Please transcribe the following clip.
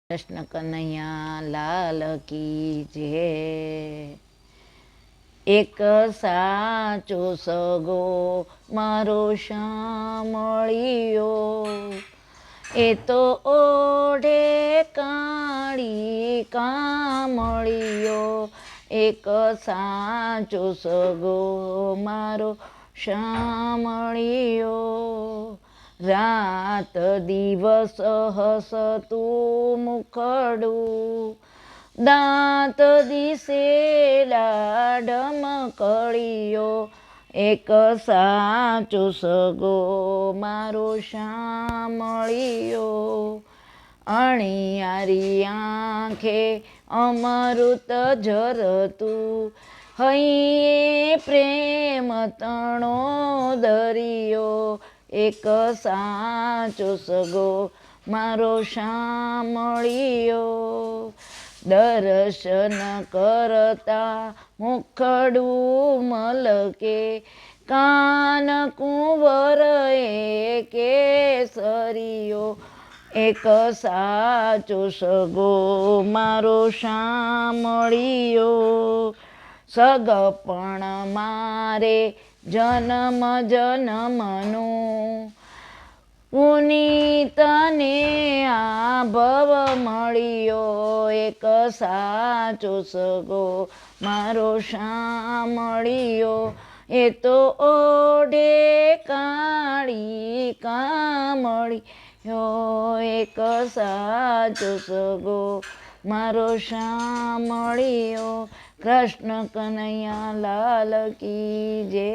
કૃષ્ણ કનૈયા લાલ કી જય। એક સાચો સગો મારો શામળિયો, એ તો ઓઢે કાળી કામળિયો। એક સાચો સગો મારો શામળિયો, રાત દિવસ હસતું મુખડું, દાંત દિશેલા ઢમકળિયો। એક સાચો સગો મારો શામળિયો, અણિયારી આંખે અમૃત ઝરતું, હૈયે પ્રેમ તણો દરિયો। એક સાચો સગો મારો શામળિયો, દર્શન કરતા મુખડું મલકે, કાન કુંવર કેસરિયો। એક સાચો સગો મારો શામળિયો, સગપણ મારે જન્મ જન્મનું, પુનીતને આ ભવ મળ્યો। એક સાચો સગો મારો શામળિયો, એ તો ઓઢે કાળી કામળિયો। એક સાચો સગો મારો શામળિયો, કૃષ્ણ કનૈયા લાલ કી જય।